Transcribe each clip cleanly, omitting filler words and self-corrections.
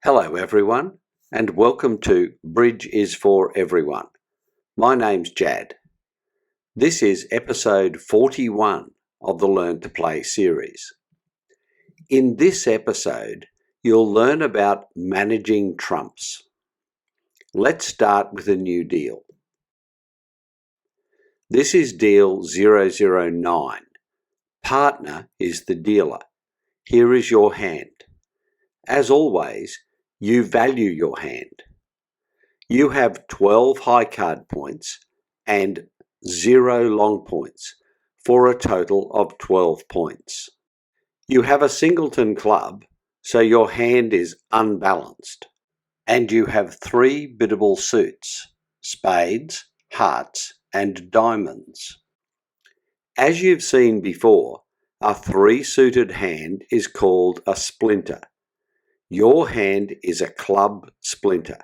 Hello everyone and welcome to Bridge is for Everyone. My name's Jad. This is episode 41 of the Learn to Play series. In this episode, you'll learn about managing trumps. Let's start with a new deal. This is deal 009. Partner is the dealer. Here is your hand. As always, you value your hand. You have 12 high card points and 0 long points for a total of 12 points. You have a singleton club, so your hand is unbalanced, and you have 3 biddable suits: spades, hearts, and diamonds. As you've seen before, a 3-suited hand is called a splinter. Your hand is a club splinter.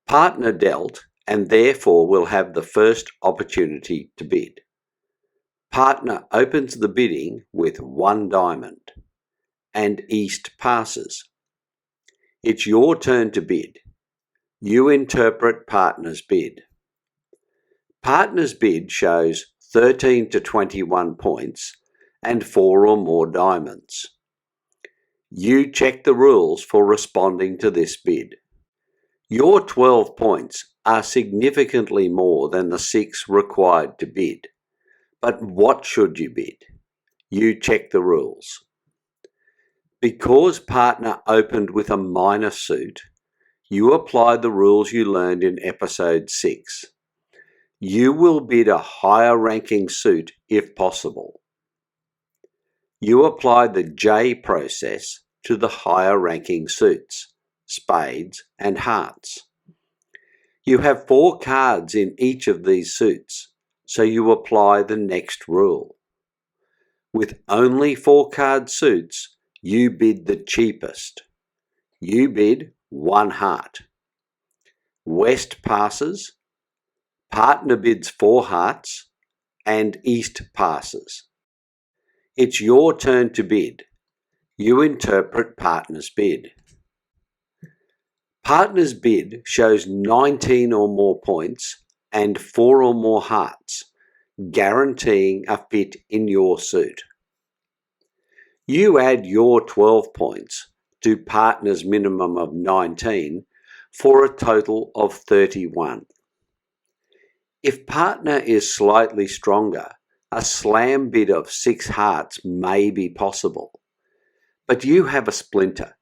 Partner dealt and therefore will have the first opportunity to bid. Partner opens the bidding with 1 diamond and East passes. It's your turn to bid. You interpret partner's bid. Partner's bid shows 13 to 21 points and 4 or more diamonds. You check the rules for responding to this bid. Your 12 points are significantly more than the 6 required to bid. But what should you bid? You check the rules. Because partner opened with a minor suit, you apply the rules you learned in episode 6. You will bid a higher ranking suit if possible. You apply the J process to the higher ranking suits, spades and hearts. You have 4 cards in each of these suits, so you apply the next rule. With only 4 card suits, you bid the cheapest. You bid 1 heart. West passes, partner bids 4 hearts, and East passes. It's your turn to bid. You interpret partner's bid. Partner's bid shows 19 or more points and 4 or more hearts, guaranteeing a fit in your suit. You add your 12 points to partner's minimum of 19 for a total of 31. If partner is slightly stronger, a slam bid of 6 hearts may be possible. But you have a splinter.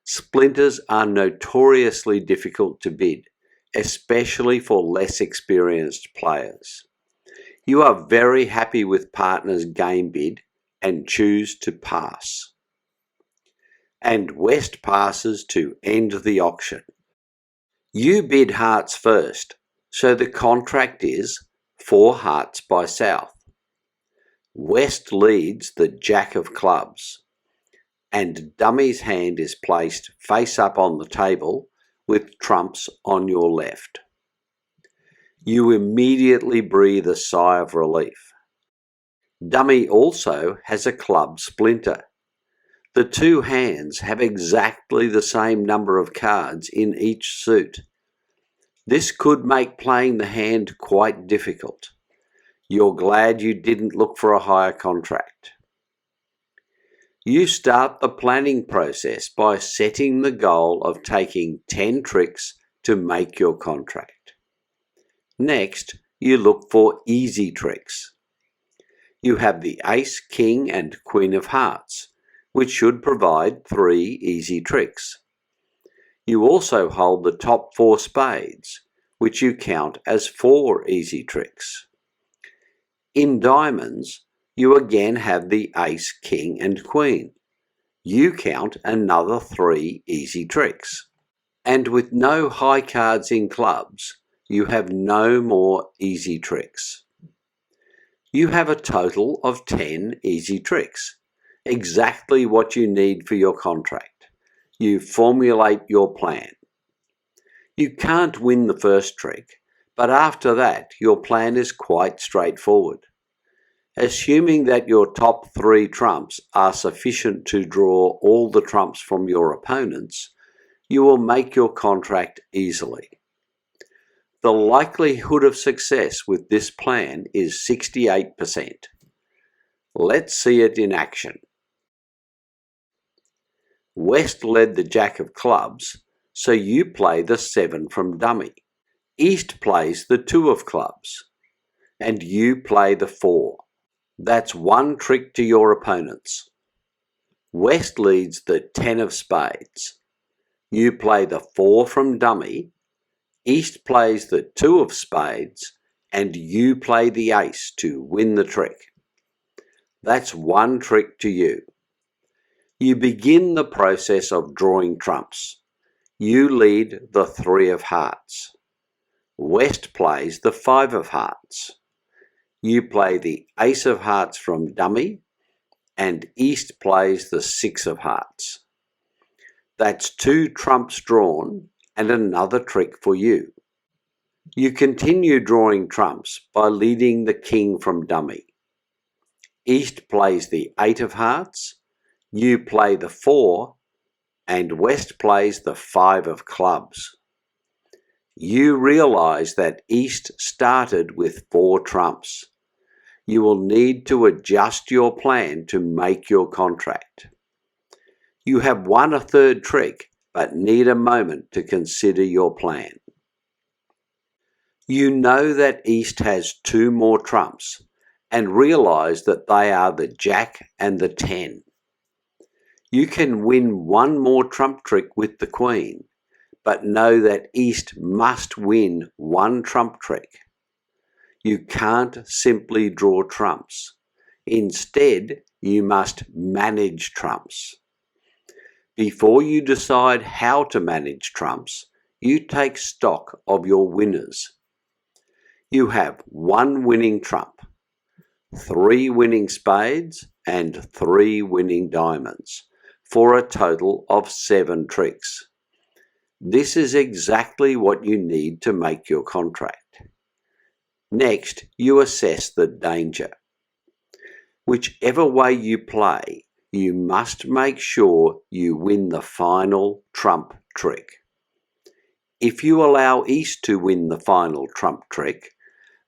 Splinters are notoriously difficult to bid, especially for less experienced players. You are very happy with partner's game bid and choose to pass. And West passes to end the auction. You bid hearts first, so the contract is 4 hearts by South. West leads the Jack of clubs, and dummy's hand is placed face up on the table with trumps on your left. You immediately breathe a sigh of relief. Dummy also has a club splinter. The 2 hands have exactly the same number of cards in each suit. This could make playing the hand quite difficult. You're glad you didn't look for a higher contract. You start the planning process by setting the goal of taking 10 tricks to make your contract. Next, you look for easy tricks. You have the Ace, King, and Queen of Hearts, which should provide 3 easy tricks. You also hold the top 4 spades, which you count as 4 easy tricks. In diamonds, you again have the Ace, King, and Queen. You count another 3 easy tricks. And with no high cards in clubs, you have no more easy tricks. You have a total of 10 easy tricks, exactly what you need for your contract. You formulate your plan. You can't win the first trick, but after that your plan is quite straightforward. Assuming that your top 3 trumps are sufficient to draw all the trumps from your opponents, you will make your contract easily. The likelihood of success with this plan is 68%. Let's see it in action. West led the Jack of clubs, so you play the 7 from dummy. East plays the 2 of clubs, and you play the 4. That's one trick to your opponents. West leads the 10 of spades. You play the 4 from dummy, East plays the 2 of spades, and you play the ace to win the trick. That's one trick to you. You begin the process of drawing trumps. You lead the 3 of hearts. West plays the 5 of hearts. You play the ace of hearts from dummy, and East plays the 6 of hearts. That's 2 trumps drawn and another trick for you. You continue drawing trumps by leading the king from dummy. East plays the 8 of hearts, you play the 4, and West plays the 5 of clubs. You realize that East started with 4 trumps. You will need to adjust your plan to make your contract. You have won a third trick, but need a moment to consider your plan. You know that East has 2 more trumps and realize that they are the Jack and the 10. You can win one more trump trick with the Queen, but know that East must win one trump trick. You can't simply draw trumps. Instead, you must manage trumps. Before you decide how to manage trumps, you take stock of your winners. You have 1 winning trump, 3 winning spades, and 3 winning diamonds, for a total of 7 tricks. This is exactly what you need to make your contract. Next, you assess the danger. Whichever way you play, you must make sure you win the final trump trick. If you allow East to win the final trump trick,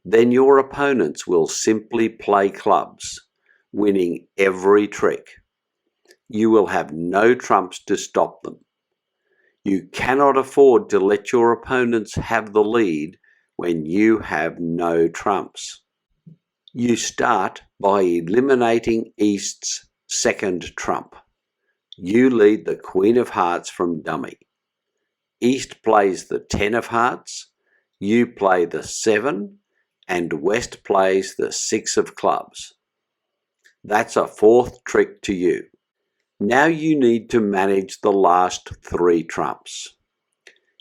then your opponents will simply play clubs, winning every trick. You will have no trumps to stop them. You cannot afford to let your opponents have the lead when you have no trumps. You start by eliminating East's second trump. You lead the Queen of Hearts from dummy. East plays the 10 of hearts, you play the 7, and West plays the 6 of clubs. That's a 4th trick to you. Now you need to manage the last 3 trumps.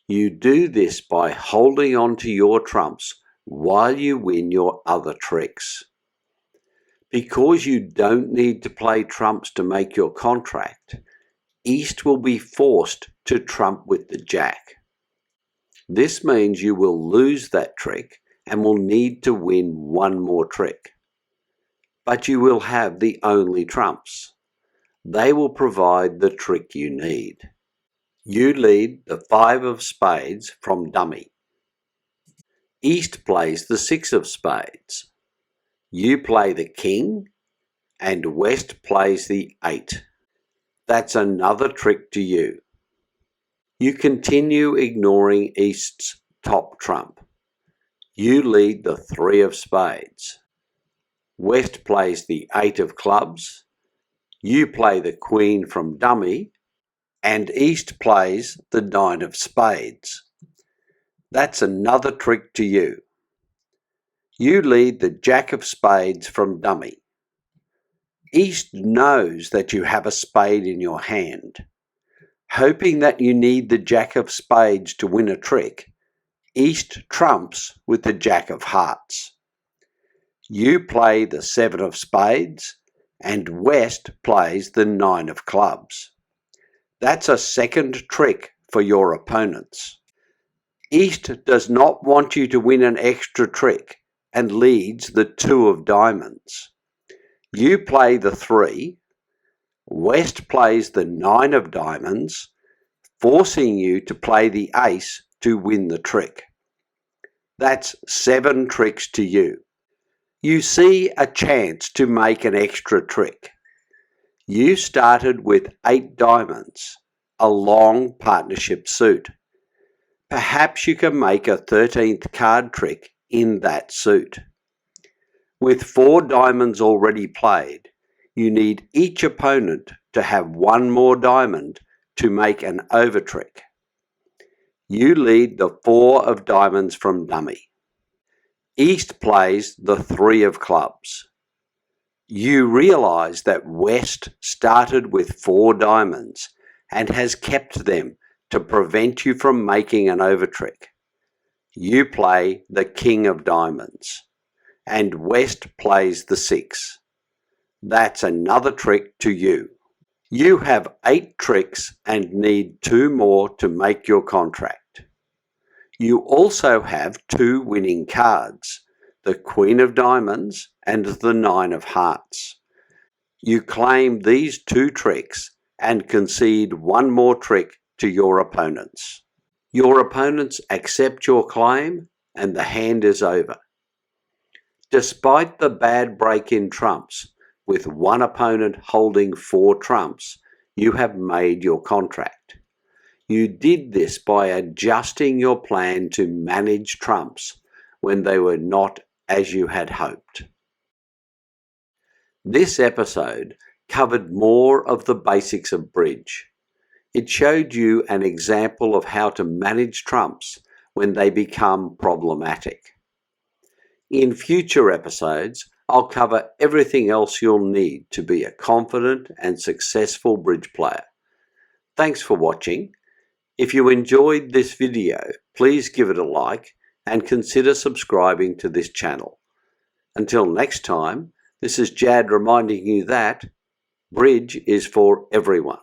You do this by holding on to your trumps while you win your other tricks. Because you don't need to play trumps to make your contract, East will be forced to trump with the Jack. This means you will lose that trick and will need to win 1 more trick. But you will have the only trumps. They will provide the trick you need. You lead the 5 of spades from dummy. East plays the 6 of spades. You play the king, and West plays the 8. That's another trick to you. You continue ignoring East's top trump. You lead the 3 of spades. West plays the 8 of clubs. You play the Queen from dummy, and East plays the 9 of spades. That's another trick to you. You lead the Jack of spades from dummy. East knows that you have a spade in your hand. Hoping that you need the Jack of spades to win a trick, East trumps with the Jack of hearts. You play the 7 of spades, and West plays the 9 of clubs. That's a 2nd trick for your opponents. East does not want you to win an extra trick and leads the 2 of diamonds. You play the 3, West plays the 9 of diamonds, forcing you to play the ace to win the trick. That's 7 tricks to you. You see a chance to make an extra trick. You started with 8 diamonds, a long partnership suit. Perhaps you can make a 13th card trick in that suit. With 4 diamonds already played, you need each opponent to have 1 more diamond to make an over trick. You lead the 4 of diamonds from dummy. East plays the 3 of clubs. You realise that West started with 4 diamonds and has kept them to prevent you from making an over trick. You play the King of diamonds, and West plays the 6. That's another trick to you. You have 8 tricks and need 2 more to make your contract. You also have 2 winning cards, the Queen of diamonds and the 9 of hearts. You claim these 2 tricks and concede 1 more trick to your opponents. Your opponents accept your claim and the hand is over. Despite the bad break in trumps, with one opponent holding 4 trumps, you have made your contract. You did this by adjusting your plan to manage trumps when they were not as you had hoped. This episode covered more of the basics of bridge. It showed you an example of how to manage trumps when they become problematic. In future episodes, I'll cover everything else you'll need to be a confident and successful bridge player. Thanks for watching. If you enjoyed this video, please give it a like and consider subscribing to this channel. Until next time, this is Jad reminding you that bridge is for everyone.